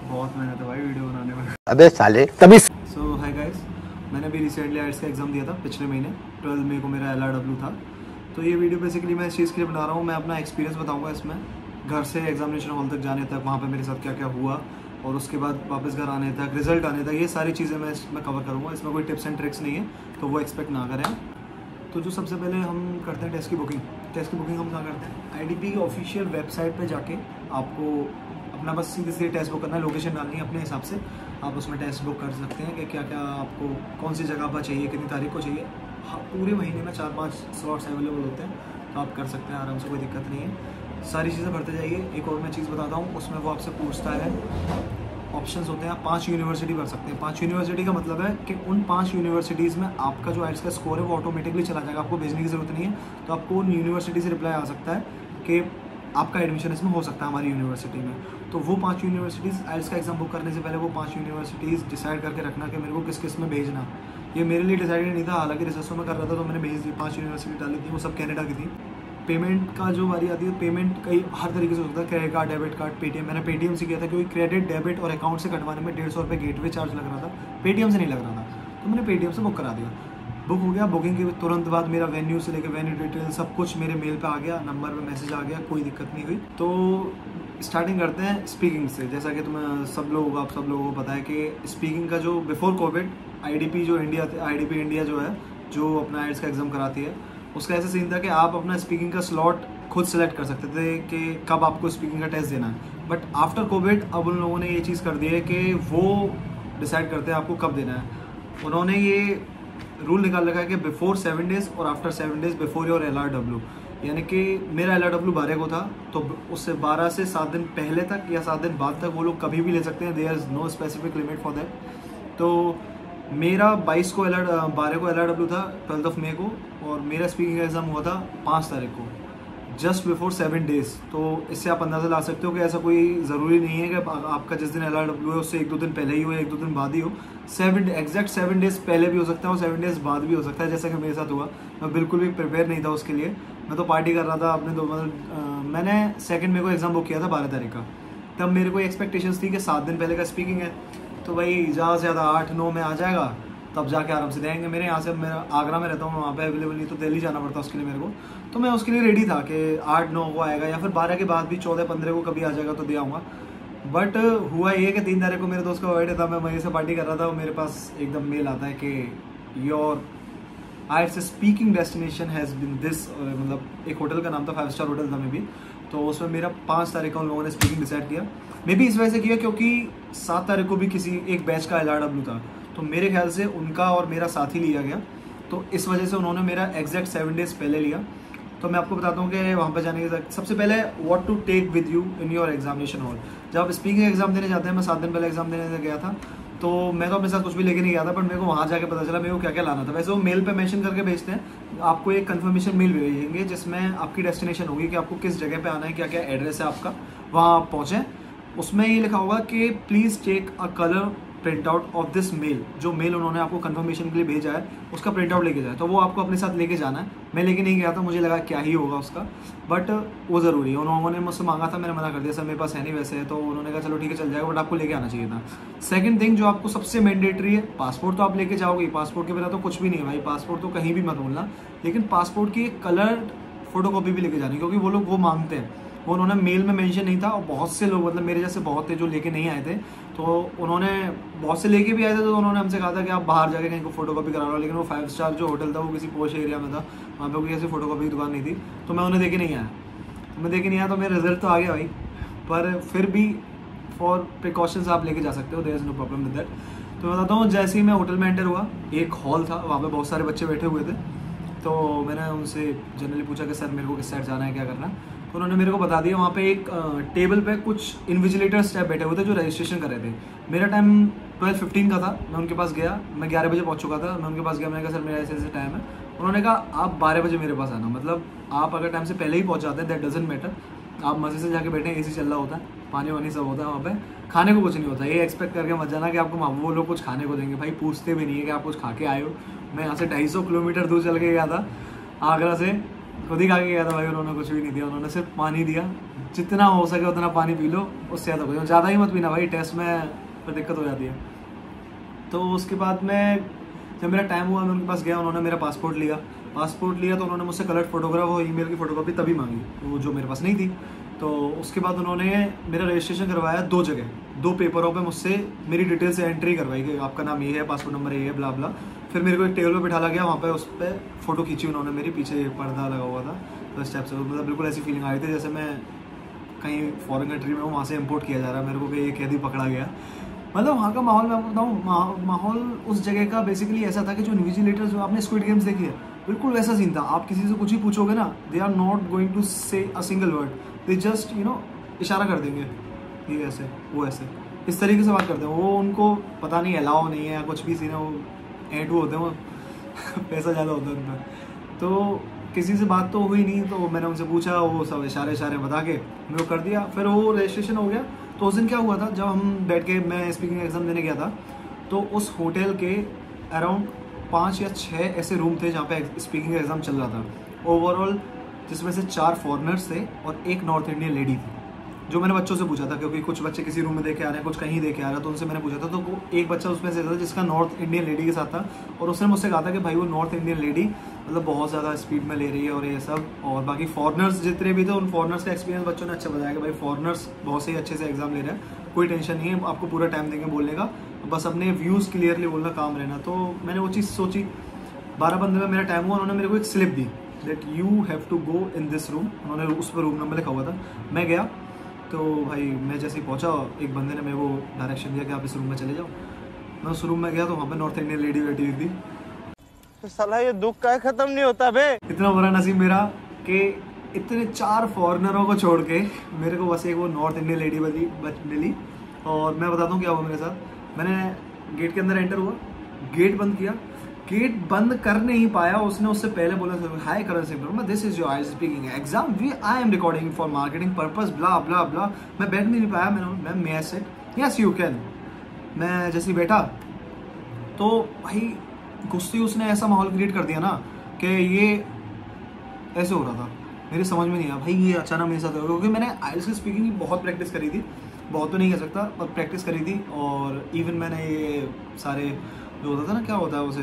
बहुत मेहनत है भाई वीडियो बनाने में। अबे साले तभी। सो हाय गाइस, मैंने अभी रिसेंटली आइट्स का एग्ज़ाम दिया था पिछले महीने 12 मई को मेरा LRW था। तो ये वीडियो बेसिकली मैं इस चीज़ के लिए बना रहा हूँ, मैं अपना एक्सपीरियंस बताऊँगा इसमें, घर से एग्जामिनेशन हॉल तक जाने तक, वहाँ पे मेरे साथ क्या क्या हुआ और उसके बाद वापस घर आने तक, रिजल्ट आने तक, ये सारी चीज़ें मैं इसमें कवर करूँगा। इसमें कोई टिप्स एंड ट्रिक्स नहीं है, तो वो एक्सपेक्ट ना करें। तो जो सबसे पहले हम करते हैं टेस्ट की बुकिंग। टेस्ट की बुकिंग हम कहाँ करते हैं? IDP की ऑफिशियल वेबसाइट पे जाके आपको अपना बस सीधे सीधे टेस्ट बुक करना है, लोकेशन डालनी है अपने हिसाब से। आप उसमें टेस्ट बुक कर सकते हैं कि क्या क्या आपको कौन सी जगह पर चाहिए, कितनी तारीख को चाहिए। हाँ, पूरे महीने में 4-5 स्लॉट्स अवेलेबल होते हैं, तो आप कर सकते हैं आराम से, कोई दिक्कत नहीं है। सारी चीज़ें भरते जाइए। एक और मैं चीज़ बताता हूँ, उसमें वो आपसे पूछता है, ऑप्शंस होते हैं, आप 5 यूनिवर्सिटी भर सकते हैं। 5 यूनिवर्सिटी का मतलब है कि उन 5 यूनिवर्सिटीज़ में आपका जो आइट्स का स्कोर है वो ऑटोमेटिकली चला जाएगा, आपको भेजने की ज़रूरत नहीं है। तो आपको उन यूनिवर्सिटी से रिप्लाई आ सकता है कि आपका एडमिशन इसमें हो सकता है हमारी यूनिवर्सिटी में। तो वो 5 यूनिवर्सिटीज़, आइट्स का एग्जाम बुक करने से पहले वो 5 यूनिवर्सिटीज़ डिसाइड करके रखना कि मेरे को किस किस में भेजना। ये मेरे लिए डिसाइडेड नहीं था, हालांकि रिसर्च में कर रहा था तो मैंने भेज दी। 5 यूनिवर्सिटी डाली थी, वो सब कनाडा की थी। पेमेंट का जो बारी आती है, पेमेंट कई हर तरीके से हो सकता है, credit card, debit card, Paytm. मैंने पेटीएम से किया था क्योंकि क्रेडिट, डेबिट और अकाउंट से कटवाने में 150 रुपये गेटवे चार्ज लग रहा था, पेटीएम से नहीं लग रहा था, तो मैंने पेटीएम से बुक करा दिया। बुक हो गया। बुकिंग के तुरंत बाद मेरा वेन्यू से लेकर वेन्यू डिटेल सब कुछ मेरे मेल पे आ गया, नंबर पे मैसेज आ गया, कोई दिक्कत नहीं हुई। तो स्टार्टिंग करते हैं स्पीकिंग से। जैसा कि तुम्हें आप सब लोगों को पता है कि स्पीकिंग का जो बिफोर कोविड IDP इंडिया जो है, जो अपना आइट्स का एग्जाम कराती है, उसका ऐसा सीन था कि आप अपना स्पीकिंग का स्लॉट खुद सेलेक्ट कर सकते थे कि कब आपको स्पीकिंग का टेस्ट देना है। बट आफ्टर कोविड अब उन लोगों ने ये चीज़ कर दी है कि वो डिसाइड करते हैं आपको कब देना है। उन्होंने ये रूल निकाल रखा है कि बिफोर 7 डेज़ और after 7 days before your LRW। यानी कि मेरा LRW 12 को था, तो उससे 12 से 7 दिन पहले तक या 7 दिन बाद तक वो लोग कभी भी ले सकते हैं। There is no specific limit for that. तो मेरा 12 को LRW था 12 मई को, और मेरा स्पीकिंग एग्ज़ाम हुआ था 5 तारीख को, जस्ट बिफोर 7 डेज़। तो इससे आप अंदाज़ा ला सकते हो कि ऐसा कोई ज़रूरी नहीं है कि आपका जिस दिन LRW है उससे 1-2 दिन पहले ही हो या 1-2 दिन बाद ही हो। एग्जैक्ट 7 डेज़ पहले भी हो सकता है और 7 डेज़ बाद भी हो सकता है, जैसा कि मेरे साथ हुआ। मैं बिल्कुल भी प्रिपेयर नहीं था उसके लिए, मैं तो पार्टी कर रहा था अपने मैंने 2 मई को एग्ज़ाम बुक किया था 12 तारीख का। तब मेरे को एक्सपेक्टेशंस थी कि 7 दिन पहले का स्पीकिंग है, तो भाई ज़्यादा से ज़्यादा 8-9 में आ जाएगा, तब जाके आराम से देंगे। मेरे यहाँ से, मेरा आगरा में रहता हूँ, वहाँ पे अवेलेबल नहीं, तो दिल्ली जाना पड़ता उसके लिए मेरे को। तो मैं उसके लिए रेडी था कि 8-9 को आएगा, या फिर 12 के बाद भी 14-15 को कभी आ जाएगा तो दे आऊँगा। बट हुआ ये कि 3 तारीख को मेरे दोस्त का बर्थडे था, मैं वहीं से पार्टी कर रहा था, और मेरे पास एकदम मेल आता है कि your आइट्स speaking destination has been this, मतलब एक होटल का नाम था, 5 स्टार होटल था मे बी। तो उसमें मेरा 5 तारीख को उन लोगों ने स्पीकिंग डिसाइड किया। मे बी इस वजह से किया क्योंकि 7 तारीख को भी किसी एक बैच का LRW था, तो मेरे ख्याल से उनका और मेरा साथ ही लिया गया, तो इस वजह से उन्होंने मेरा एग्जैक्ट 7 डेज़ पहले लिया। तो मैं आपको बताता हूँ कि वहाँ पर जाने के सबसे पहले what to take with you in your examination hall. जब आप स्पीकिंग एग्जाम देने जाते हैं, मैं 7 दिन पहले एग्जाम देने गया था, तो मैं तो अपने साथ कुछ भी लेके नहीं गया था, बट मेरे को वहाँ जाके पता चला मेरे को क्या क्या लाना था। वैसे वो मेल पे मेंशन करके भेजते हैं, आपको एक कंफर्मेशन मेल भेजेंगे जिसमें आपकी डेस्टिनेशन होगी कि आपको किस जगह पे आना है, क्या क्या एड्रेस है आपका, वहाँ आप पहुँचें। उसमें ये लिखा होगा कि please take a colour print out of this mail. जो मेल उन्होंने आपको कंफर्मेशन के लिए भेजा है उसका प्रिंट आउट लेके जाए, तो वो आपको अपने साथ लेके जाना है। मैं लेके नहीं गया था, मुझे लगा क्या ही होगा उसका, बट वो ज़रूरी है। उन्होंने मुझसे मांगा था, मैंने मना कर दिया, सर मेरे पास है नहीं वैसे है, तो उन्होंने कहा चलो ठीक है चल जाएगा, बट आपको लेके आना चाहिए था। सेकंड थिंग जो आपको सबसे मैंडेटरी है, पासपोर्ट तो आप लेके जाओगे, पासपोर्ट के बिना तो कुछ भी नहीं है भाई, पासपोर्ट तो कहीं भी मत भूलना, लेकिन पासपोर्ट की एक कलर्ड फोटोकॉपी भी लेके जानी, क्योंकि वो लोग वो मांगते हैं। वो उन्होंने मेल में मेंशन नहीं था, और बहुत से लोग, मतलब मेरे जैसे बहुत थे जो लेके नहीं आए थे, तो उन्होंने बहुत से लेके भी आए थे, तो उन्होंने हमसे कहा था कि आप बाहर जाके कहीं को फोटोकॉपी करा लो, लेकिन वो 5 स्टार जो होटल था वो किसी पोश एरिया में था, वहाँ पे कोई ऐसी फोटोकॉपी की दुकान नहीं थी, तो मैं उन्हें देके नहीं आया। तो मेरा रिजल्ट तो आ गया भाई, पर फिर भी फॉर प्रिकॉशंस आप लेके जा सकते हो, there is no problem with that. तो मैं बताता हूँ, जैसे ही मैं होटल में एंटर हुआ, एक हॉल था, वहाँ पे बहुत सारे बच्चे बैठे हुए थे, तो मैंने उनसे जनरली पूछा कि सर मेरे को किस साइड जाना है, क्या करना है, तो उन्होंने मेरे को बता दिया। वहाँ पे एक टेबल पे कुछ इन्विजिलेटर्स टाइप बैठे हुए थे जो रजिस्ट्रेशन कर रहे थे। मेरा टाइम 12:15 का था, मैं उनके पास गया, मैं 11 बजे पहुँच चुका था, मैं उनके पास गया, मैंने कहा सर मेरा ऐसे टाइम है। उन्होंने कहा आप 12 बजे मेरे पास आना, मतलब आप अगर टाइम से पहले ही पहुँच जाते हैं दैट डजंट मैटर, आप मजे से जाके बैठे, AC चल रहा होता है, पानी वानी सब होता है वहाँ पे, खाने को कुछ नहीं होता। ये एक्सपेक्ट करके मत जाना कि आपको वो लोग कुछ खाने को देंगे, भाई पूछते भी नहीं है कि आप कुछ खा के आए हो। मैं यहाँ से 250 किलोमीटर दूर चल के गया था आगरा से, खुद ही खा के गया था भाई, उन्होंने कुछ भी नहीं दिया, उन्होंने सिर्फ पानी दिया, जितना हो सके उतना पानी पी लो, उससे ज़्यादा कुछ, ज़्यादा ही मत पीना भाई, टेस्ट में फिर दिक्कत हो जाती है। तो उसके बाद मैं जब मेरा टाइम हुआ मैं उनके पास गया, उन्होंने मेरा पासपोर्ट लिया तो उन्होंने मुझसे कलर फोटोग्राफ और ईमेल की फ़ोटोकॉपी तभी मांगी, वो जो मेरे पास नहीं थी। तो उसके बाद उन्होंने मेरा रजिस्ट्रेशन करवाया 2 जगह, 2 पेपरों पे मुझसे मेरी डिटेल से एंट्री करवाई कि आपका नाम ये है, पासपोर्ट नंबर ये है, ब्ला ब्ला। फिर मेरे को एक टेबल पे बिठाया गया, वहाँ पे उस पर फ़ोटो खींची उन्होंने, मेरी पीछे पर्दा लगा हुआ था, तो इस टाइप से मतलब बिल्कुल ऐसी फीलिंग आई थी जैसे मैं कहीं फॉरेन कंट्री में हूँ, वहाँ से इम्पोर्ट किया जा रहा है मेरे को, कि ये कैदी पकड़ा गया। मतलब वहाँ का माहौल मैं बताऊँ, माहौल उस जगह का बेसिकली ऐसा था कि जो इन्विजिलेटर्स, जो आपने स्क्विड गेम्स देखी है, बिल्कुल वैसा सीन था। आप किसी से कुछ ही पूछोगे ना, they are not going to say a single word, they just इशारा कर देंगे, ये ऐसे वो ऐसे, इस तरीके से बात करते हैं वो। उनको पता नहीं अलाउ नहीं है या कुछ भी सीन है, वो एंटू होते हैं वो पैसा ज़्यादा होता है उनका। तो किसी से बात तो हुई नहीं, तो मैंने उनसे पूछा, वो सब इशारे बता के मेरे को कर दिया। फिर वो रजिस्ट्रेशन हो गया। तो उस दिन क्या हुआ था, जब हम बैठ के मैं स्पीकिंग एग्ज़ाम देने गया था, तो उस होटल के अराउंड 5 या 6 ऐसे रूम थे जहाँ पे स्पीकिंग एग्ज़ाम चल रहा था ओवरऑल, जिसमें से 4 फॉरेनर्स थे और 1 नॉर्थ इंडियन लेडी थी। जो मैंने बच्चों से पूछा था, क्योंकि कुछ बच्चे किसी रूम में देख के आ रहे हैं, कुछ कहीं देख के आ रहा है, तो उनसे मैंने पूछा था, तो वो एक बच्चा उसमें से था जिसका नॉर्थ इंडियन लेडी के साथ था, और उसने मुझसे कहा था कि भाई वो नॉर्थ इंडियन लेडी मतलब बहुत ज़्यादा स्पीड में ले रही है और ये सब। और बाकी फॉरेनर्स जितने भी थे, उन फॉरेनर्स का एक्सपीरियंस बच्चों ने अच्छा बताया कि भाई फॉरेनर्स बहुत सही अच्छे से एग्जाम ले रहे हैं, कोई टेंशन नहीं है, आपको पूरा टाइम देंगे बोलने का, बस अपने व्यूज़ क्लियरली बोलना, काम रहना। तो मैंने वो चीज़ सोची। 12 में मेरा टाइम हुआ, उन्होंने मेरे को एक स्लिप दी that you have to go in this room, उन्होंने उस पर रूम नंबर लिखा हुआ था। मैं गया, तो भाई मैं जैसे ही पहुंचा, एक बंदे ने मेरे को डायरेक्शन दिया कि आप इस रूम में चले जाओ। मैं उस रूम में गया तो वहाँ पे नॉर्थ इंडियन लेडी बैठी हुई थी। तो साला ये दुख का खत्म नहीं होता बे। इतना बुरा नसीब मेरा कि इतने 4 फॉरेनरों को छोड़ के मेरे को बस एक वो नॉर्थ इंडियन लेडी मिली। और मैं बताता हूँ क्या हुआ मेरे साथ। मैंने गेट के अंदर एंटर हुआ, गेट बंद किया, गेट बंद कर नहीं पाया, उसने उससे पहले बोला hi Karan Singh, this is your speaking exam, I am recording for marketing purpose, blah blah blah. मैं बैठ नहीं पाया, ma'am may I sit, yes you can. मैं जैसे ही बैठा तो भाई गुस्से उसने ऐसा माहौल क्रिएट कर दिया ना कि ये ऐसे हो रहा था, मेरी समझ में नहीं आया भाई ये अचानक मेरे साथ हो गया। क्योंकि मैंने आइल्स की स्पीकिंग की बहुत प्रैक्टिस करी थी, बहुत तो नहीं कह सकता पर प्रैक्टिस करी थी। और इवन मैंने ये सारे जो होता था ना, क्या होता है उसे,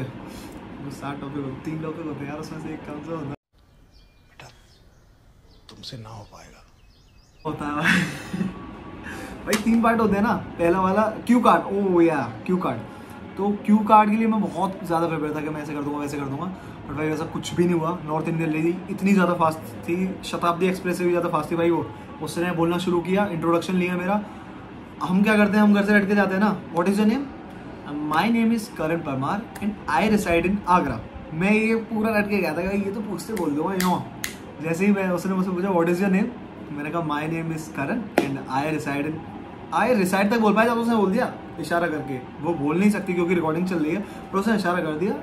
7 टॉपिक 3 टॉपिक होते हैं यार, उसमें से एक कौन सा होता है, बेटा तुमसे ना हो पाएगा होता है भाई 3 पार्ट होते हैं ना। पहला वाला क्यू कार्ड, ओ या क्यू कार्ड, तो क्यू कार्ड के लिए मैं बहुत ज़्यादा प्रिपेयर था कि मैं ऐसे कर दूंगा वैसे कर दूंगा, बट भाई ऐसा कुछ भी नहीं हुआ। नॉर्थ इंडियन लेडी इतनी ज़्यादा फास्ट थी, शताब्दी एक्सप्रेस से भी ज़्यादा फास्ट थी भाई वो। उसने बोलना शुरू किया, इंट्रोडक्शन लिया मेरा। हम क्या करते हैं, हम घर से लट के जाते हैं ना, what is your name, my name is Karan Parmar and I reside in Agra. मैं ये पूरा लट के गया था, ये तो पूछते बोल दूंगा यूँ। जैसे ही मैं उसने मुझसे पूछा व्हाट इज़ योर नेम, मैंने कहा my name is Karan and I reside तक बोल पाया जब उसने बोल दिया इशारा करके। वो बोल नहीं सकती क्योंकि रिकॉर्डिंग चल रही है, पर उसने इशारा कर दिया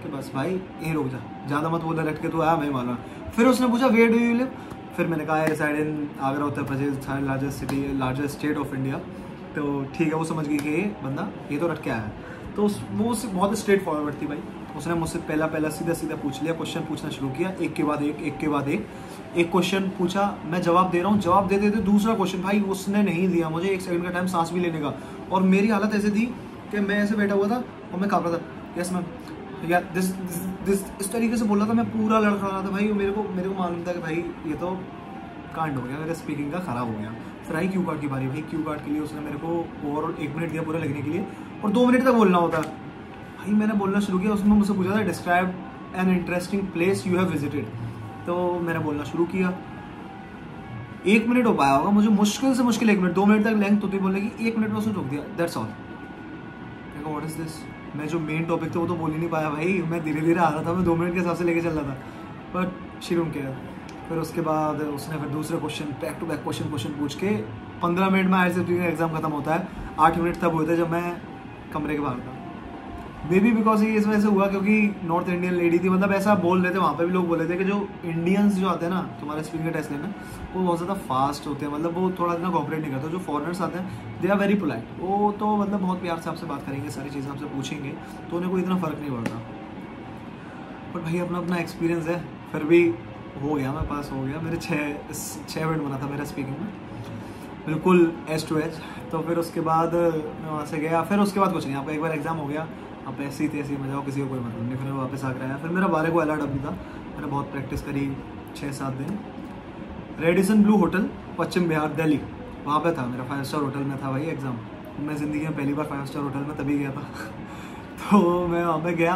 कि बस भाई यहीं रुक जा, ज़्यादा मत बोल, लट के तू आया मैं माना। फिर उसने पूछा वेयर डू यू लिव, फिर मैंने कहा I reside in Agra, Uttar Pradesh, largest city, largest state of India. तो ठीक है, वो समझ गई कि ये बंदा ये तो रट के आया है। तो वो बहुत स्ट्रेट फॉरवर्ड थी भाई। उसने मुझसे पहला सीधा पूछ लिया, क्वेश्चन पूछना शुरू किया, एक के बाद एक क्वेश्चन पूछा, मैं जवाब दे रहा हूँ, जवाब देते दूसरा क्वेश्चन, भाई उसने नहीं दिया मुझे 1 सेकंड का टाइम सांस भी लेने का। और मेरी हालत ऐसे थी कि मैं ऐसे बैठा हुआ था और मैं काँप रहा था, यस मैम, या दिस इस तरीके से बोल रहा था, मैं पूरा लड़खड़ा रहा था भाई। मेरे को मालूम था कि भाई ये तो कांड हो गया, मेरे स्पीकिंग का खराब हो गया। फिर आई क्यू कार्ड की बारी। भाई क्यू कार्ड के लिए उसने मेरे को ओवरऑल 1 मिनट दिया पूरा लिखने के लिए, और 2 मिनट तक बोलना होता है। भाई मैंने बोलना शुरू किया, उसने मुझसे पूछा था describe an interesting place you have visited, तो मैंने बोलना शुरू किया। 1 मिनट हो पाया होगा मुझे, मुश्किल से मुश्किल 1 मिनट, 2 मिनट तक लेंथ होती बोलने की, 1 मिनट में उसने रोक दिया, दैट्स ऑल। देखो व्हाट इज दिस, मैं जो मेन टॉपिक था वो तो बोल ही नहीं पाया भाई, मैं धीरे धीरे आ रहा था, मैं 2 मिनट के हिसाब से लेके चल रहा था, बट शी डोंट केयर। फिर उसके बाद उसने फिर दूसरे question, back to back question पूछ के 15 मिनट में आईएलटीएस स्पीकिंग एग्जाम खत्म होता है। 8 मिनट तब हुए थे जब मैं कमरे के बाहर था। मे बी बिकॉज ये इस वजह से हुआ क्योंकि नॉर्थ इंडियन लेडी थी, मतलब ऐसा बोल रहे थे वहाँ पे भी लोग बोल रहे थे कि जो इंडियंस जो आते हैं ना तुम्हारे स्पीकिंग का टेस्ट लेना, वो बहुत ज़्यादा फास्ट होते हैं, मतलब वो थोड़ा इतना कॉपरेट नहीं करते। जो फॉरेनर्स आते हैं दे आर वेरी पोलाइट, वो तो मतलब बहुत प्यार से आपसे बात करेंगे, सारी चीज़ें आपसे पूछेंगे, तो उन्हें कोई इतना फ़र्क नहीं पड़ता। बट भाई अपना अपना एक्सपीरियंस है, फिर भी हो गया, मैं पास हो गया, मेरे 6 मिनट बना था मेरा स्पीकिंग में, बिल्कुल एज टू एज। तो फिर उसके बाद मैं वहाँ से गया, फिर उसके बाद कुछ नहीं, आपका एक बार एग्जाम हो गया, आप ऐसी तैसी में जाओ, किसी को कोई मतलब नहीं। फिर मैं वापस आकर आया, फिर मेरा 12 को LRW था, मैंने बहुत प्रैक्टिस करी 6-7 दिन। रेडिसन ब्लू होटल, पश्चिम बिहार, दिल्ली, वहाँ पे था मेरा 5 स्टार होटल में था भाई एग्ज़ाम। मैं ज़िंदगी में पहली बार 5 स्टार होटल में तभी गया था तो मैं वहाँ पे गया,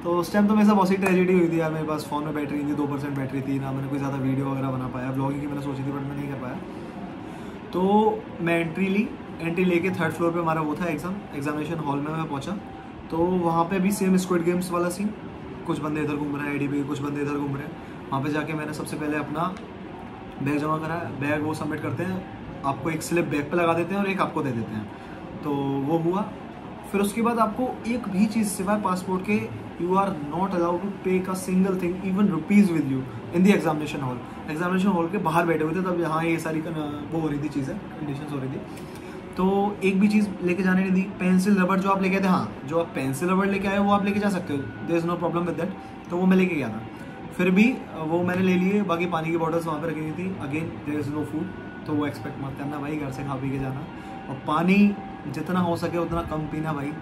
तो उस टाइम तो मेरे साथ बहुत सी ट्रेजेडी हुई थी यार। मेरे पास फ़ोन में बैटरी नहीं थी, 2% बैटरी थी ना, मैंने कोई ज़्यादा वीडियो वगैरह बना पाया, ब्लॉगिंग की मैंने सोची थी बट मैं नहीं कर पाया। तो मैं एंट्री लेके 3rd फ्लोर पे हमारा वो था एग्जामिनेशन हॉल में मैं पहुंचा। तो वहाँ पे भी सेम स्क्विड गेम्स वाला सीन, कुछ बंदे इधर घूम रहे हैं ADB, कुछ बंदे इधर घूम रहे हैं। वहाँ पे जाके मैंने सबसे पहले अपना बैग जमा कराया, बैग वो सबमिट करते हैं, आपको एक स्लिप बैग पे लगा देते हैं और एक आपको दे देते हैं, तो वो हुआ। फिर उसके बाद आपको एक भी चीज़ सिवाय पासपोर्ट के, you are not allowed to take a single thing, even rupees with you in the examination hall. Examination hall के बाहर बैठे हुए थे तब, यहाँ ये सारी वो हो रही थी चीज़ें, कंडीशंस हो रही थी, तो एक भी चीज़ लेके जाने नहीं दी। पेंसिल रबड़ जो आप लेके आए थे, हाँ जो आप पेंसिल रबड़ लेके आए वो आप लेके जा सकते हो, there is no problem with that, तो वो मैं लेके गया था। फिर भी वो मैंने ले लिए, बाकी पानी की बॉटल्स वहाँ पे रखी हुई थी। Again there is no food, तो वो एक्सपेक्ट मत करना भाई, घर से खा पी के जाना, और पानी जितना हो सके उतना कम पीना भाई।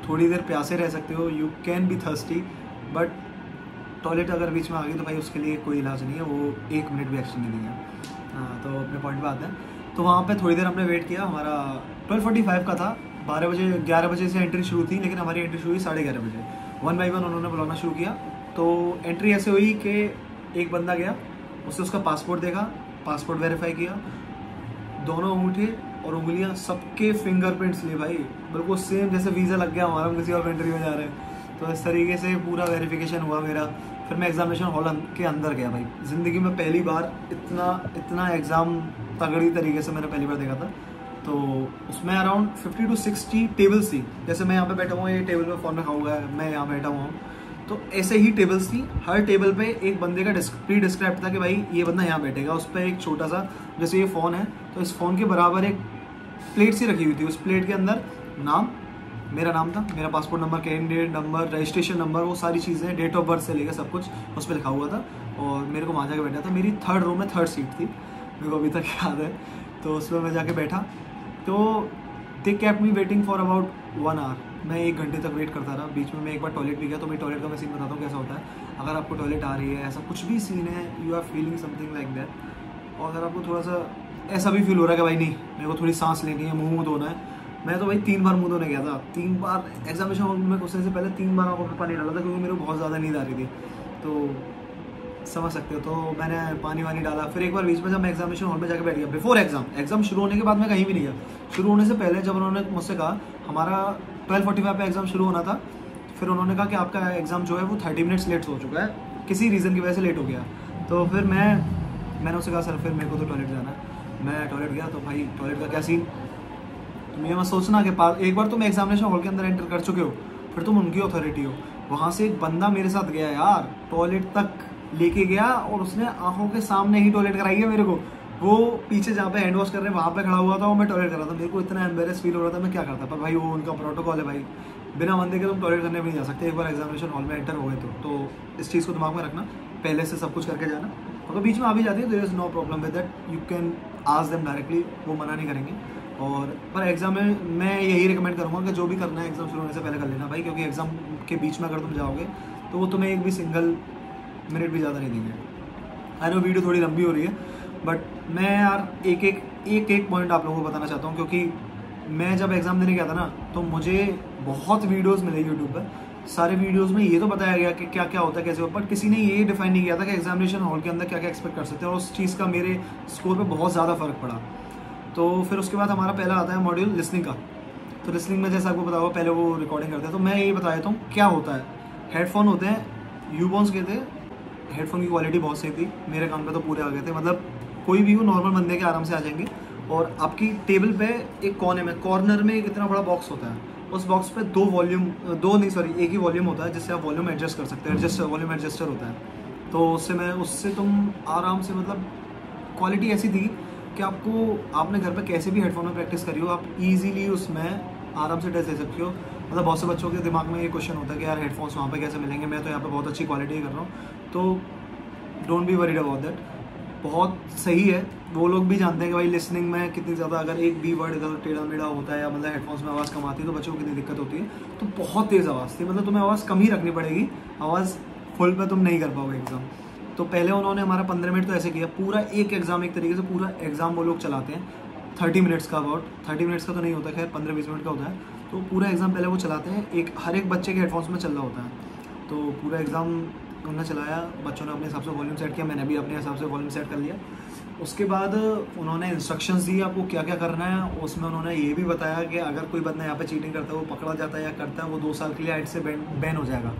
थोड़ी देर प्यासे रह सकते हो, you can be thirsty, but toilet अगर बीच में आ गई तो भाई उसके लिए कोई इलाज नहीं है, वो 1 मिनट भी एक्शन नहीं देंगे। हाँ, तो अपने पॉइंट पे आते हैं। तो वहाँ पे थोड़ी देर हमने वेट किया, हमारा 12:45 का था, 11 बजे से एंट्री शुरू थी, लेकिन हमारी एंट्री शुरू हुई 11:30 बजे। 1 by 1 उन्होंने बुलाना शुरू किया। तो एंट्री ऐसे हुई कि एक बंदा गया, उससे उसका पासपोर्ट देखा, पासपोर्ट वेरीफाई किया, दोनों अंगूठे और उंगलियां सबके फिंगरप्रिंट्स लिए भाई, बिल्कुल सेम जैसे वीज़ा लग गया हमारा, हम किसी और कंट्री में जा रहे हैं। तो इस तरीके से पूरा वेरिफिकेशन हुआ मेरा। फिर मैं एग्जामिनेशन हॉल के अंदर गया भाई, ज़िंदगी में पहली बार इतना एग्ज़ाम तगड़ी तरीके से मैंने पहली बार देखा था। तो उसमें अराउंड 50 to 60 टेबल्स थी, जैसे मैं यहाँ पे बैठा हुआ, ये टेबल पे फ़ोन रखा हुआ है, मैं यहाँ बैठा हुआ हूँ, तो ऐसे ही टेबल्स थी। हर टेबल पे एक बंदे का प्री डिस्क्राइब था कि भाई ये बंदा यहाँ बैठेगा। उस पर एक छोटा सा, जैसे ये फ़ोन है तो इस फ़ोन के बराबर एक प्लेट सी रखी हुई थी, उस प्लेट के अंदर नाम, मेरा नाम था, मेरा passport number, candidate number, registration number, वो सारी चीज़ें, डेट ऑफ बर्थ से लेकर सब कुछ उस पर लिखा हुआ था। और मेरे को वहाँ जाके बैठा था, मेरी 3rd रो में 3rd सीट थी, मेरे को अभी तक याद है। तो उसमें मैं जाके बैठा, तो they kept me waiting for about 1 hour। मैं 1 घंटे तक वेट करता रहा। बीच में मैं एक बार टॉयलेट भी गया, तो मैं टॉयलेट का मैं सीन बताता हूँ कैसा होता है। अगर आपको टॉयलेट आ रही है, ऐसा कुछ भी सीन है, you are feeling something like that, और अगर आपको थोड़ा सा ऐसा भी फील हो रहा है कि भाई नहीं मेरे को थोड़ी सांस लेनी है, मुँह धोना है, मैं तो भाई 3 बार मुँह धोने गया था। 3 बार एग्जामिनेशन हॉल में घुसने से पहले 3 बार आंखों में पानी डाला था, क्योंकि मेरे को बहुत ज़्यादा नींद आ रही थी, तो समझ सकते हो। तो मैंने पानी वानी डाला। फिर एक बार बीच में जब मैं एग्जामिनेशन हॉल में जाकर बैठ गया, बिफोर एग्जाम शुरू होने के बाद मैं कहीं भी नहीं गया। शुरू होने से पहले जब उन्होंने मुझसे कहा, हमारा 12:45 पे एग्ज़ाम शुरू होना था, फिर उन्होंने कहा कि आपका एग्ज़ाम जो है वो 30 मिनट्स लेट हो चुका है, किसी रीज़न की वजह से लेट हो गया। तो फिर मैंने उससे कहा सर फिर मेरे को तो टॉयलेट जाना है। मैं टॉयलेट गया, तो भाई टॉयलेट का क्या सीन, तुम ये मत सोचना कि एक बार तुम एग्जामिनेशन हॉल के अंदर एंटर कर चुके हो फिर तुम उनकी अथॉरिटी हो। वहाँ से एक बंदा मेरे साथ गया यार, टॉयलेट तक लेके गया, और उसने आंखों के सामने ही टॉयलेट कराई है मेरे को। वो पीछे जहाँ पे हैंड वॉश कर रहे हैं वहाँ पे खड़ा हुआ था, और मैं टॉयलेट कर रहा था। मेरे को इतना एम्बेरस फील हो रहा था, मैं क्या करता, पर भाई वो उनका प्रोटोकॉल है भाई, बिना बंदे के तुम टॉयलेट करने भी नहीं जा सकते। एक बार एग्जामिनेशन हॉल में एंटर हो गए तो इस चीज़ को दिमाग में रखना, पहले से सब कुछ करके जाना। अगर बीच में आ भी जाती है, there is no problem with that, you can ask them directly, वो मना नहीं करेंगे। और पर एग्ज़ाम में मैं यही रिकमेंड करूँगा कि जो भी करना है एग्ज़ाम शुरू होने से पहले कर लेना भाई, क्योंकि एग्ज़ाम के बीच में अगर तुम जाओगे तो वो तुम्हें एक भी सिंगल मिनट भी ज़्यादा नहीं देंगे। आई नो वीडियो थोड़ी लंबी हो रही है, बट मैं यार एक पॉइंट आप लोगों को बताना चाहता हूँ, क्योंकि मैं जब एग्ज़ाम देने गया था ना, तो मुझे बहुत वीडियोज़ मिले यूट्यूब पर। सारे वीडियोस में ये तो बताया गया कि क्या क्या होता है, कैसे होता है, बट किसी ने ये डिफाइन नहीं किया था कि एग्जामिनेशन हॉल के अंदर क्या क्या एक्सपेक्ट कर सकते हैं, और उस चीज़ का मेरे स्कोर पे बहुत ज़्यादा फ़र्क पड़ा। तो फिर उसके बाद हमारा पहला आता है मॉड्यूल लिसनिंग का। तो लिसनिंग में जैसा आपको पता होगा, पहले वो रिकॉर्डिंग करते हैं, तो मैं ये बता देता हूँ क्या होता है। हेडफोन होते हैं, यूबोन्स के थे, हेडफोन की क्वालिटी बहुत सही थी, मेरे कान पे तो पूरे आ गए थे, मतलब कोई भी हो नॉर्मल बंदे के आराम से आ जाएंगे। और आपकी टेबल पे एक कोने में, कॉर्नर में एक इतना बड़ा बॉक्स होता है, उस बॉक्स पे एक ही वॉल्यूम होता है, जिससे आप वॉल्यूम एडजस्ट कर सकते हैं, वॉल्यूम एडजस्टर होता है। तो उससे तुम आराम से, मतलब क्वालिटी ऐसी थी कि आपने घर पे कैसे भी हेडफोन में प्रैक्टिस करी हो, आप इजीली उसमें आराम से टेस्ट दे सकते हो। मतलब बहुत से बच्चों के दिमाग में ये क्वेश्चन होता है कि यार हेडफोन्स वहाँ पे कैसे मिलेंगे, मैं तो यहाँ पे बहुत अच्छी क्वालिटी कर रहा हूँ। तो don't be worried about that, बहुत सही है। वो लोग भी जानते हैं कि भाई लिसनिंग में कितनी ज़्यादा अगर एक बी वर्ड इधर टेढ़ा मेढ़ा होता है या मतलब हेडफोन्स में आवाज़ कम आती है तो बच्चों को कितनी दिक्कत होती है। तो बहुत तेज़ आवाज़ थी, मतलब तुम्हें आवाज़ कम ही रखनी पड़ेगी, आवाज़ फुल पे तुम नहीं कर पाओगे एग्ज़ाम। तो पहले उन्होंने हमारा 15 मिनट तो ऐसे किया, पूरा एक एग्ज़ाम एक तरीके से पूरा एग्ज़ाम वो लोग चलाते हैं 30 मिनट्स का, अबाउट 30 मिनट्स का तो नहीं होता, खैर 15-20 मिनट का होता है। तो पूरा एग्ज़ाम पहले वो चलाते हैं, एक हर एक बच्चे के हेडफोन्स में चल रहा होता है। तो पूरा एग्ज़ाम उन्होंने चलाया, बच्चों ने अपने हिसाब से वॉल्यूम सेट किया, मैंने भी अपने हिसाब से वॉल्यूम सेट कर लिया। उसके बाद उन्होंने इंस्ट्रक्शंस दी आपको क्या क्या करना है। उसमें उन्होंने ये भी बताया कि अगर कोई बंदा यहाँ पे चीटिंग करता है, वो पकड़ा जाता है या करता है, वो 2 साल के लिए ऐड से बैन हो जाएगा।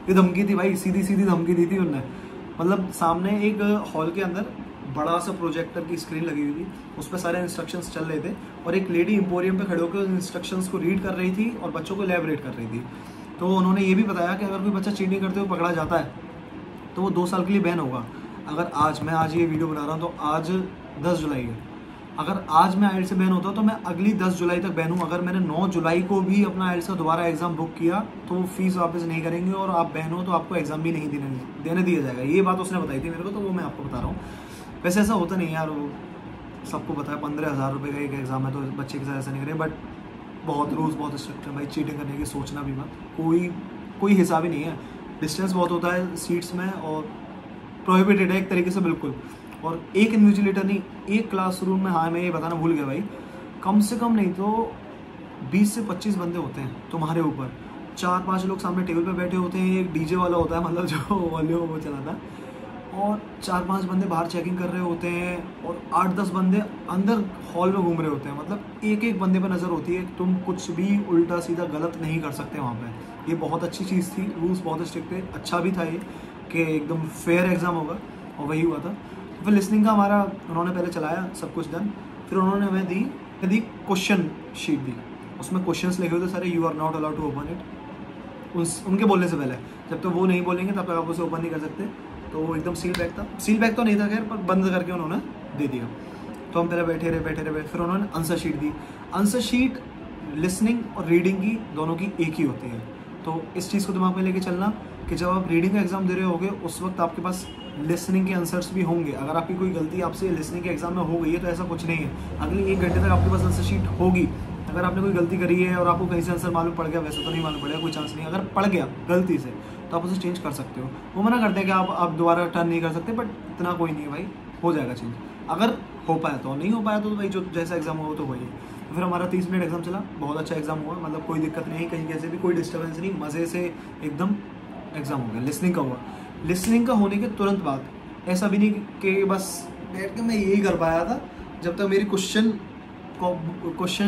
ये धमकी थी भाई, सीधी सीधी धमकी दी थी उन्होंने। मतलब सामने एक हॉल के अंदर बड़ा सा प्रोजेक्टर की स्क्रीन लगी हुई थी, उस पर सारे इंस्ट्रक्शंस चल रहे थे और एक लेडी एम्पोरियम पे खड़े होकर उन इंस्ट्रक्शंस को रीड कर रही थी और बच्चों को एलैबोरेट कर रही थी। तो उन्होंने ये भी बताया कि अगर कोई बच्चा चीटिंग करते हुए पकड़ा जाता है तो वो 2 साल के लिए बैन होगा। अगर आज ये वीडियो बना रहा हूँ तो आज 10 जुलाई है, अगर आज मैं आइल्स से बैन होता तो मैं अगली 10 जुलाई तक बैन हूँ। अगर मैंने 9 जुलाई को भी अपना आइल्स का दोबारा एग्जाम बुक किया तो वो फीस वापस नहीं करेंगे और आप बैन हो तो आपको एग्जाम भी नहीं देने दिया जाएगा। ये बात उसने बताई थी मेरे को, तो वो मैं आपको बता रहा हूँ। वैसे ऐसा होता नहीं है यार, वो सबको पता है 15,000 रुपये का एक एग्जाम है तो बच्चे के साथ ऐसा नहीं करें, बट बहुत रूल्स बहुत स्ट्रिक्ट है भाई, चीटिंग करने की सोचना भी मत, कोई हिसाब ही नहीं है। डिस्टेंस बहुत होता है सीट्स में और प्रोहिबिटेड है एक तरीके से बिल्कुल। और एक इन्विजिलेटर नहीं, एक क्लासरूम में, हाँ मैं ये बताना भूल गया भाई, कम से कम नहीं तो 20 से 25 बंदे होते हैं तुम्हारे ऊपर। 4-5 लोग सामने टेबल पे बैठे होते हैं, एक डीजे वाला होता है, मतलब जो वॉल्यूम वो चलाता है, और 4-5 बंदे बाहर चेकिंग कर रहे होते हैं और 8-10 बंदे अंदर हॉल में घूम रहे होते हैं। मतलब एक एक बंदे पर नज़र होती है, तुम कुछ भी उल्टा सीधा गलत नहीं कर सकते वहाँ पे। ये बहुत अच्छी चीज़ थी, रूल्स बहुत स्ट्रिक्ट थे, अच्छा भी था ये कि एकदम फेयर एग्ज़ाम होगा, और वही हुआ था। फिर लिसनिंग का हमारा उन्होंने पहले चलाया, सब कुछ डन। फिर उन्होंने हमें दी क्वेश्चन शीट दी, उसमें क्वेश्चंस लिखे हुए थे सारे, you are not allowed to open it. उनके बोलने से पहले, जब तक वो नहीं बोलेंगे तब तक आप उसे ओपन नहीं कर सकते। तो वो एकदम सील पैक था, सील पैक तो नहीं था खैर, पर बंद करके उन्होंने दे दिया। तो हम पहले बैठे रहे, फिर उन्होंने आंसर शीट दी। आंसर शीट लिसनिंग और रीडिंग की दोनों की एक ही होती है। तो इस चीज़ को दिमाग में लेके चलना कि जब आप रीडिंग का एग्ज़ाम दे रहे होगे उस वक्त आपके पास लिसनिंग के आंसर्स भी होंगे। अगर आपकी कोई गलती आपसे लिसनिंग के एग्ज़ाम में हो गई है तो ऐसा कुछ नहीं है, अगली 1 घंटे तक आपके पास आंसर शीट होगी। अगर आपने कोई गलती करी है और आपको कहीं से आंसर मालूम पड़ गया, वैसे तो नहीं मालूम पड़ेगा, कोई चांस नहीं, अगर पड़ गया गलती से तो आप उसे चेंज कर सकते हो। वो मना करते हैं कि आप दोबारा टर्न नहीं कर सकते, बट इतना कोई नहीं है भाई, हो जाएगा चेंज अगर हो पाया तो। नहीं हो पाया तो भाई जो जैसा एग्जाम हुआ तो वही। तो फिर हमारा 30 मिनट एग्जाम चला, बहुत अच्छा एग्जाम हुआ, मतलब कोई दिक्कत नहीं, कहीं कैसे भी कोई डिस्टर्बेंस नहीं, मज़े से एकदम एग्जाम हो गया। लिसनिंग का हुआ, लिसनिंग का होने के तुरंत बाद ऐसा भी नहीं कि बस बैठ के मैं यही कर पाया था, जब तक मेरी क्वेश्चन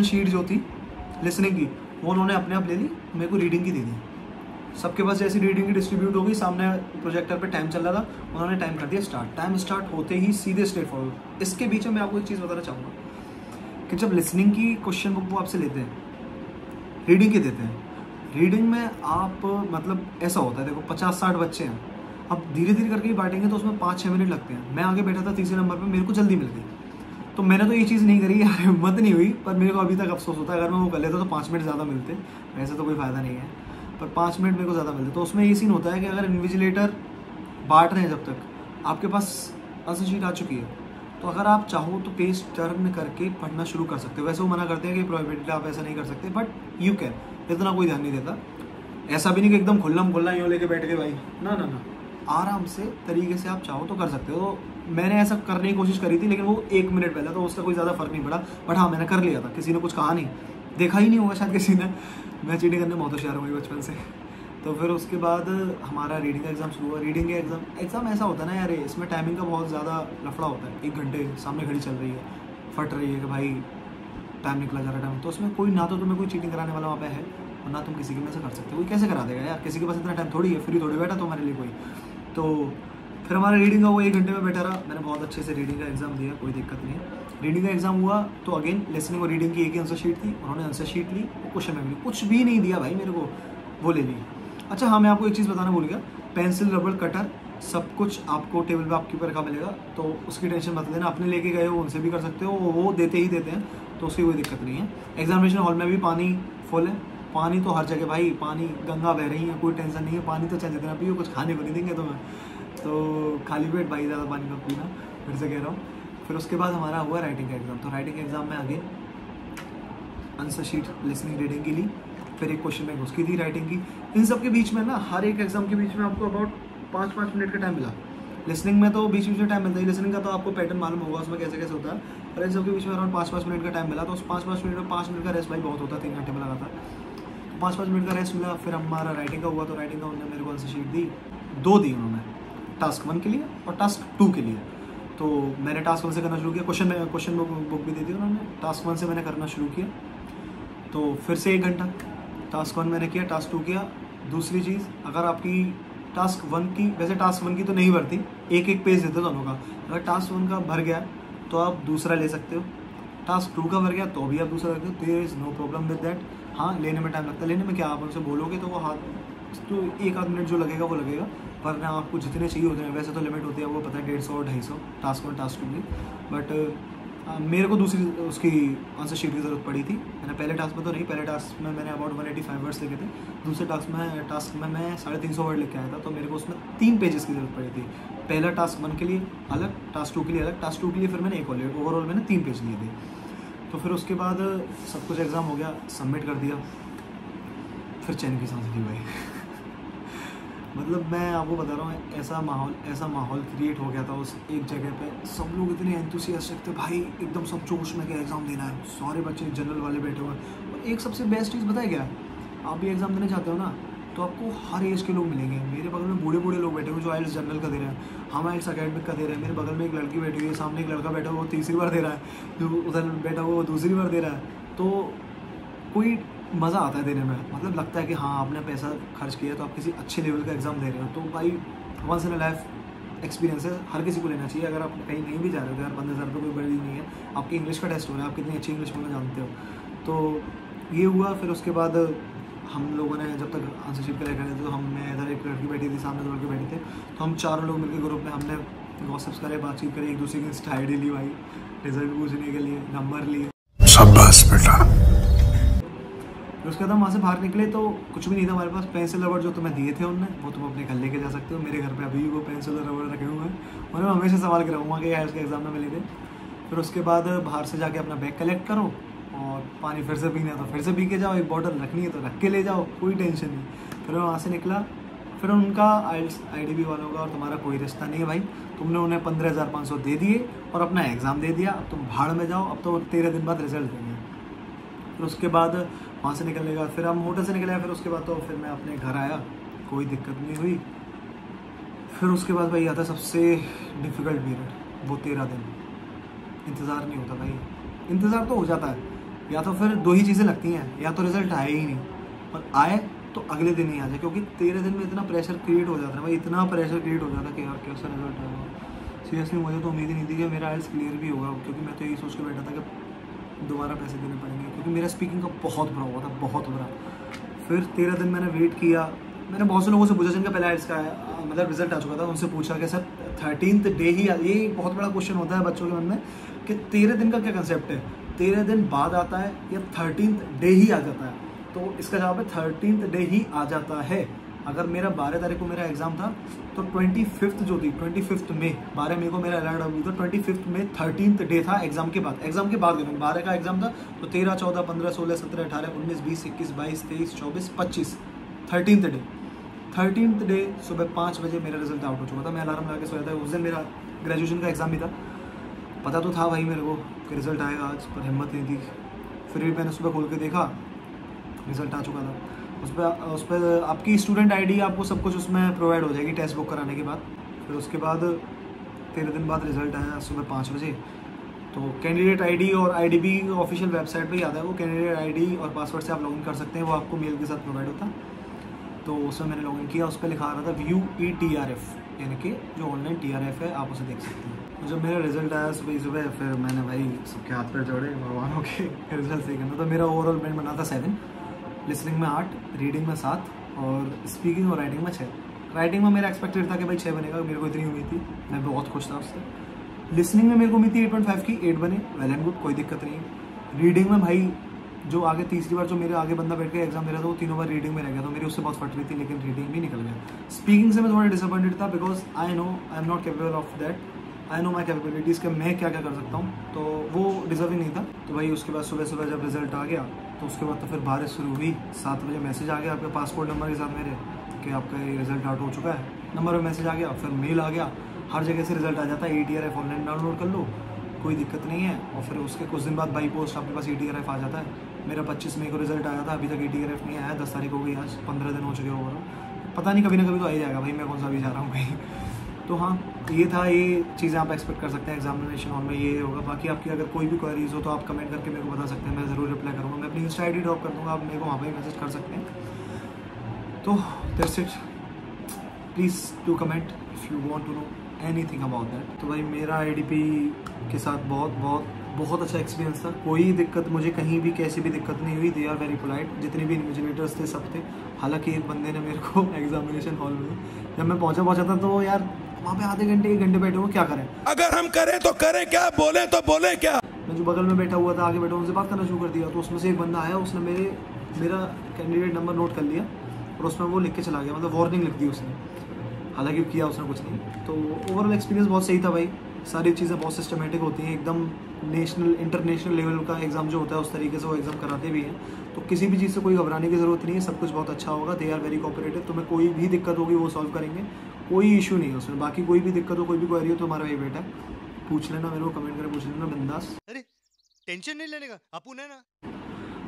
शीट जो थी लिसनिंग की वो उन्होंने अपने आप ले ली, मेरे को रीडिंग की दे दी। सबके पास जैसी रीडिंग की डिस्ट्रीब्यूट हो गई, सामने प्रोजेक्टर पे टाइम चल रहा था, उन्होंने टाइम कर दिया स्टार्ट। टाइम स्टार्ट होते ही सीधे स्ट्रेट फॉरवर्ड। इसके बीच में मैं आपको एक चीज़ बताना चाहूँगा कि जब लिसनिंग की क्वेश्चन बुक वो आपसे लेते हैं, रीडिंग की देते हैं, रीडिंग में आप मतलब ऐसा होता है, देखो 50-60 बच्चे हैं, अब धीरे धीरे करके ही बांटेंगे तो उसमें 5-6 मिनट लगते हैं। मैं आगे बैठा था तीसरे नंबर पर, मेरे को जल्दी मिल गई, तो मैंने तो ये चीज़ नहीं करी यार, हिम्मत नहीं हुई, पर मेरे को अभी तक अफसोस होता है। अगर मैं वो कर लेता तो 5 मिनट ज़्यादा मिलते, वैसे तो कोई फ़ायदा नहीं है, पर 5 मिनट मेरे को ज़्यादा मिलते। तो उसमें ये सीन होता है कि अगर इन्विजिलेटर बांट रहे हैं, जब तक आपके पास आंसर शीट आ चुकी है, तो अगर आप चाहो तो पेज टर्न करके पढ़ना शुरू कर सकते हो। वैसे वो मना करते हैं कि प्रोहिबिटेड, आप ऐसा नहीं कर सकते, बट यू कैन, इतना कोई ध्यान नहीं देता। ऐसा भी नहीं कि एकदम खुल्ला यूँ लेके बैठ गए भाई, ना, आराम से तरीके से आप चाहो तो कर सकते हो। मैंने ऐसा करने की कोशिश करी थी, लेकिन वो 1 मिनट पहले, तो उसका कोई ज़्यादा फर्क नहीं पड़ा, बट हाँ मैंने कर लिया था, किसी ने कुछ कहा नहीं, देखा ही नहीं होगा शायद किसी ने। मैं चीटिंग करने बहुत होशियार हूँ बचपन से। तो फिर उसके बाद हमारा रीडिंग का एग्ज़ाम शुरू हुआ। रीडिंग के एग्ज़ाम ऐसा होता है ना यार, इसमें टाइमिंग का बहुत ज़्यादा लफड़ा होता है। 1 घंटे सामने घड़ी चल रही है, फट रही है कि भाई टाइम निकला जा रहा टाइम, तो उसमें कोई ना तो तुम्हें कोई चीटिंग कराने वाला वहाँ पे है, और ना तुम किसी के में से कर सकते हो। कोई कैसे करा देगा यार, किसी के पास इतना टाइम थोड़ी है, फ्री थोड़ी बैठा तुम्हारे लिए कोई। तो फिर हमारा रीडिंग का वो 1 घंटे में बैठा रहा, मैंने बहुत अच्छे से रीडिंग का एग्ज़ाम दिया, कोई दिक्कत नहीं है। रीडिंग का एग्ज़ाम हुआ तो अगेन लिसनिंग और रीडिंग की एक ही आंसर शीट थी, उन्होंने आंसर शीट ली, क्वेश्चन में भी कुछ भी नहीं दिया भाई मेरे को, वो ले ली। अच्छा हाँ, मैं आपको एक चीज़ बताना भूल गया, पेंसिल, रबड़, कटर सब कुछ आपको टेबल पे आपके ऊपर रखा मिलेगा, तो उसकी टेंशन मत लेना। अपने लेके गए हो उनसे भी कर सकते हो, वो देते ही देते हैं, तो उसकी कोई दिक्कत नहीं है। एग्जामिनेशन हॉल में भी पानी फुल है, पानी तो हर जगह भाई, पानी गंगा बह रही है, कोई टेंशन नहीं है, पानी तो चाहिए देना, पियो, कुछ खाने को नहीं देंगे तुम्हें। तो खाली पेट भाई ज़्यादा पानी का पीना, फिर से कह रहा हूँ। फिर उसके बाद हमारा हुआ राइटिंग का एग्ज़ाम। तो राइटिंग एग्ज़ाम में आगे आंसर शीट, लिसनिंग, रीडिंग की ली, फिर एक क्वेश्चन बैंक उसकी दी, राइटिंग की। इन सब के बीच में ना हर एक एग्जाम के बीच में आपको अबाउट 5-5 मिनट का टाइम मिला। लिसनिंग में तो बीच बीच में टाइम मिलता है, लिसनिंग का तो आपको पैटर्न मालूम होगा उसमें कैसे कैसे होता है, और इन सब के बीच में अराउंड 5-5 मिनट का टाइम मिला। तो उस 5-5 मिनट में 5 मिनट का रेस्ट भाई बहुत होता है, 3 घंटे में लगातार। तो 5-5 मिनट का रेस्ट मिला। फिर हमारा राइटिंग का हुआ, तो राइटिंग का उन्होंने मेरे को आंसर शीट दी, 2 दी उन्होंने, टास्क 1 के लिए और टास्क 2 के लिए। तो मैंने टास्क 1 से करना शुरू किया, क्वेश्चन बुक भी दे दी उन्होंने। टास्क 1 से मैंने करना शुरू किया, तो फिर से 1 घंटा टास्क 1 मैंने किया, टास्क 2 किया। दूसरी चीज़, अगर आपकी टास्क 1 की, वैसे टास्क 1 की तो नहीं भरती, एक पेज देते दोनों का। अगर टास्क 1 का भर गया तो आप दूसरा ले सकते हो, टास्क 2 का भर गया तो भी आप दूसरा रखते हो, there is no problem with that. हाँ, लेने में टाइम लगता है, लेने में क्या, आप उनसे बोलोगे तो वो हाथ तो 1-8 मिनट जो लगेगा वो लगेगा, वरना आपको जितने चाहिए होते हैं, वैसे तो लिमिट होती है, वो पता है 150 और 250 टास्क 1 टास्क 2 की। बट मेरे को दूसरी उसकी आंसर शीट की ज़रूरत पड़ी थी। मैंने पहले टास्क में तो नहीं, पहले टास्क में मैंने अबाउट 185 वर्ड्स लिखे थे, दूसरे टास्क में मैं 350 वर्ड लिख के आया था। तो मेरे को उसमें 3 पेजेस की ज़रूरत पड़ी थी। पहला टास्क 1 के लिए अलग, टास्क 2 के लिए अलग, टास्क 2 के लिए फिर मैंने एक ओवरऑल मैंने 3 पेज लिए थे। तो फिर उसके बाद सब कुछ एग्ज़ाम हो गया, सबमिट कर दिया, फिर चैन की सांस ली भाई। मतलब मैं आपको बता रहा हूँ, ऐसा माहौल क्रिएट हो गया था उस एक जगह पे। सब लोग इतने एंथुसियास्टिक थे भाई, एकदम सब जोश में कि एग्ज़ाम देना है, सारे बच्चे जनरल वाले बैठे हुए हैं। और एक सबसे बेस्ट चीज़ बताया क्या, आप भी एग्ज़ाम देने चाहते हो ना, तो आपको हर एज के लोग मिलेंगे। मेरे बगल में बूढ़े लोग बैठे हुए जो आइल्स जनरल का दे रहे हैं, हम आइल्स अकेडमिक का दे रहे हैं। मेरे बगल में एक लड़की बैठी हुई है, सामने एक लड़का बैठा हुआ वो 3री बार दे रहा है, जो उधर बैठा हुआ वो 2री बार दे रहा है। तो कोई मज़ा आता है देने में, मतलब लगता है कि हाँ आपने पैसा खर्च किया तो आप किसी अच्छे लेवल का एग्ज़ाम दे रहे हो। तो भाई once in a life experience है, हर किसी को लेना चाहिए। अगर आप कहीं नहीं भी जा रहे हो, यार 15,000 रुपये कोई बड़ी नहीं है, आपकी इंग्लिश का टेस्ट हो रहा है, आप कितनी अच्छी इंग्लिश बोलना जानते हो। तो ये हुआ। फिर उसके बाद हम लोगों ने जब तक आंसर शीट का लेकर थे, तो मैं इधर एक लड़की बैठी थी, सामने 2 लड़के बैठे थे, तो हम 4 लोग मिलकर ग्रुप में हमने गॉसिप्स करे, बातचीत करी, एक दूसरे की इंस्टा आईडी ली भाई, रिजल्ट पूछने के लिए, नंबर लिए। शाबाश बेटा। उसके बाद हम वहाँ से बाहर निकले तो कुछ भी नहीं था हमारे पास। पेंसिल रबड़ जो तुम्हें दिए थे उनने, वो तुम अपने घर लेके जा सकते हो। मेरे घर पे अभी भी वो पेंसिल रबड़ रखे हुए हैं, और मैं हमेशा सवाल कराऊंगा कि यार उसके एग्ज़ाम में मिले थे। फिर उसके बाद बाहर से जाके अपना बैग कलेक्ट करो, और पानी फिर से पीना है तो फिर से पी के जाओ, एक बॉटल रखनी है तो रख के ले जाओ, कोई टेंशन नहीं। फिर मैं वहाँ से निकला। फिर उनका IDB वालों का और तुम्हारा कोई रिश्ता नहीं है भाई, तुमने उन्हें 15,500 दे दिए और अपना एग्ज़ाम दे दिया, अब तुम भाड़ में जाओ, अब तो 13 दिन बाद रिजल्ट देंगे। फिर उसके बाद वहाँ से निकलने के बाद फिर हम होटल से निकले आए। फिर उसके बाद तो फिर मैं अपने घर आया, कोई दिक्कत नहीं हुई। फिर उसके बाद भाई आता सबसे डिफ़िकल्ट पीरियड, वो 13 दिन। इंतज़ार नहीं होता भाई, इंतज़ार तो हो जाता है, या तो फिर 2 ही चीज़ें लगती हैं, या तो रिज़ल्ट आए ही नहीं, और आए तो अगले दिन ही आ जाए। क्योंकि 13 दिन में इतना प्रेशर क्रिएट हो जाता है भाई, इतना प्रेशर क्रिएट हो जाता है कि यार कैसा रिजल्ट आएगा। सीरियसली मुझे तो उम्मीद ही नहीं थी कि मेरा IELTS क्लियर भी होगा, क्योंकि मैं तो यही सोच के बैठा था कि दोबारा पैसे देने पड़ेंगे, क्योंकि मेरा स्पीकिंग का बहुत बुरा हुआ था, बहुत बुरा। फिर 13 दिन मैंने वेट किया। मैंने बहुत से लोगों से पूछा जिनका पहला IELTS का मतलब रिजल्ट आ चुका था, उनसे पूछा कि सर 13th डे ही, ये बहुत बड़ा क्वेश्चन होता है बच्चों के मन में कि 13 दिन का क्या कंसेप्ट है, 13 दिन बाद आता है या 13th डे ही आ जाता है। तो इसका जवाब है 13th डे ही आ जाता है। अगर मेरा 12 तारीख को मेरा एग्ज़ाम था, तो 25th जो थी, 25 मई, 12 मई को मेरा LRW था, 25 मई 13th डे था एग्ज़ाम के बाद। 12 का एग्ज़ाम था, तो 13, 14, 15, 16, 17, 18, 19, 20, 21, 22, 23, 24, 25, 13th डे सुबह 5 बजे मेरा रिजल्ट आउट हो चुका था। मैं अलार्म लगा के सोया था। उस दिन मेरा ग्रेजुएशन का एग्ज़ाम भी था। पता तो था भाई मेरे को कि रिज़ल्ट आएगा आज, पर हिम्मत नहीं थी। फिर भी मैंने सुबह खोल के देखा, रिज़ल्ट आ चुका था। उस पर आपकी स्टूडेंट ID आपको सब कुछ उसमें प्रोवाइड हो जाएगी टेस्ट बुक कराने के बाद। फिर उसके बाद 13 दिन बाद रिज़ल्ट आया सुबह 5 बजे। तो कैंडिडेट ID और IDB ऑफिशियल वेबसाइट पे ही आता है वो। कैंडिडेट ID और पासवर्ड से आप लॉगिन कर सकते हैं, वो आपको मेल के साथ प्रोवाइड होता है। तो उसमें मैंने लॉगिन किया, उस पर लिखा आ रहा था व्यू ETRF, यानी कि जो ऑनलाइन TRF है, आप उसे देख सकते हैं। तो जब मेरा रिजल्ट आया सुबह, फिर मैंने भाई सबके हाथ पैर जोड़े भगवानों के रिजल्ट सही करना। तो मेरा ओवरऑल बैंड बना था 7, लिसनिंग में 8, रीडिंग में 7 और स्पीकिंग और राइटिंग में 6। राइटिंग में मेरा एक्सपेक्टेड था कि भाई 6 बनेगा, मेरे को इतनी उम्मीद थी, मैं बहुत खुश था उससे। लिसनिंग में मेरे को उम्मीद थी 8.5 की, 8 बने, वेल एंड गुड, कोई दिक्कत नहीं। रीडिंग में भाई जो आगे तीसरी बार जो मेरे आगे बंदा बैठ के एग्जाम दे रहा था वो तीनों बार रीडिंग में रह गया, तो मेरी उससे बहुत फट रही थी, लेकिन रीडिंग भी निकल गया। स्पीकिंग से मैं थोड़ा डिसअपॉइंटेड था, because I know I am not capable of that, I know my capabilities के मैं क्या क्या कर सकता हूँ, तो वो डिजर्विंग नहीं था। तो भाई उसके बाद सुबह सुबह जब रिजल्ट आ गया तो उसके बाद तो फिर बारिश शुरू हुई। 7 बजे मैसेज आ गया आपके पासपोर्ट नंबर के साथ मेरे कि आपका ये रिजल्ट आउट हो चुका है, नंबर में मैसेज आ गया, फिर मेल आ गया, हर जगह से रिजल्ट आ जाता है, ATRF ऑनलाइन डाउनलोड कर लो, कोई दिक्कत नहीं है। और फिर उसके कुछ दिन बाद बाई पोस्ट आपके पास ATRF आ जाता है। मेरा 25 मई को रिजल्ट आया था, अभी तक ATRF नहीं आया, 10 तारीख हो गई, आज 15 दिन हो चुके हो, पता नहीं कभी ना कभी तो आ ही जाएगा भाई, मैं कौन सा भी जा रहा हूँ कहीं। तो हाँ, ये था, ये चीज़ें आप एक्सपेक्ट कर सकते हैं एग्जामिनेशन हॉल में, ये होगा। बाकी आपकी अगर कोई भी क्वेरीज हो तो आप कमेंट करके मेरे को बता सकते हैं, मैं ज़रूर रिप्लाई करूँगा। मैं अपनी इंस्टा ID ड्रॉप कर दूँगा, आप मेरे को वहाँ पर मैसेज कर सकते हैं। तो that's it, please do comment if you want to know anything about that. तो भाई मेरा IDP के साथ बहुत अच्छा एक्सपीरियंस था, कोई दिक्कत मुझे कहीं भी कैसी भी दिक्कत नहीं हुई। दे आर वेरी पोलाइट, जितने भी इन्विजिलेटर्स थे सब थे। हालांकि एक बंदे ने मेरे को एग्जामिनेशन हॉल में जब मैं पहुंचा था तो यार वहाँ पे आधे घंटे 1 घंटे बैठे हुए, क्या करें, अगर हम करें तो करें क्या, बोले तो बोले क्या। मैं जो बगल में बैठा हुआ था आगे बैठा उनसे बात करना शुरू कर दिया, तो उसमें से एक बंदा आया, उसने मेरा कैंडिडेट नंबर नोट कर लिया और उसमें वो लिख के चला गया, मतलब वार्निंग लिख दी उसने, हालांकि किया उसने कुछ नहीं। तो ओवरऑल एक्सपीरियंस बहुत सही था भाई, सारी चीज़ें बहुत सिस्टमेटिक होती हैं, एकदम नेशनल इंटरनेशनल लेवल का एग्जाम जो होता है उस तरीके से वो एग्जाम कराते भी हैं। तो किसी भी चीज़ से कोई घबराने की ज़रूरत नहीं है, सब कुछ बहुत अच्छा होगा। दे आर वेरी कोऑपरेटिव, तुम्हें कोई भी दिक्कत होगी वो सॉल्व करेंगे, कोई इशू नहीं है उसमें। बाकी कोई भी दिक्कत हो, कोई भी क्वेरी हो तो हमारा भाई बेटा है, पूछ लेना मेरे को, कमेंट करके पूछ लेना बिंदास। अरे टेंशन नहीं लेने का, अपुन है ना।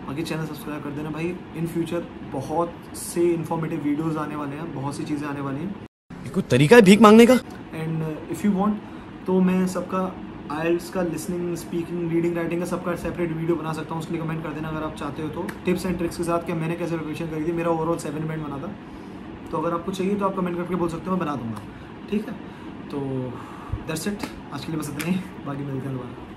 बाकी चैनल सब्सक्राइब कर देना भाई, इन फ्यूचर बहुत से इन्फॉर्मेटिव वीडियोस आने वाले हैं, बहुत सी चीज़ें आने वाली हैं। कोई तरीका है भीख मांगने का? एंड इफ़ यू वांट तो मैं सबका IELTS का लिसनिंग, स्पीकिंग, रीडिंग, राइटिंग का सबका सेपरेट वीडियो बना सकता हूँ, उसके लिए कमेंट कर देना अगर आप चाहते हो तो, टिप्स एंड ट्रिक्स के साथ कि मैंने कैसे प्रिपरेशन करी थी। मेरा ओवरऑल 7 मिनट बना था, तो अगर आपको चाहिए तो आप कमेंट करके बोल सकते हो, मैं बना दूंगा, ठीक है। तो दैट्स इट, आज के लिए बस इतना ही, बाकी मिलते हैं दोबारा।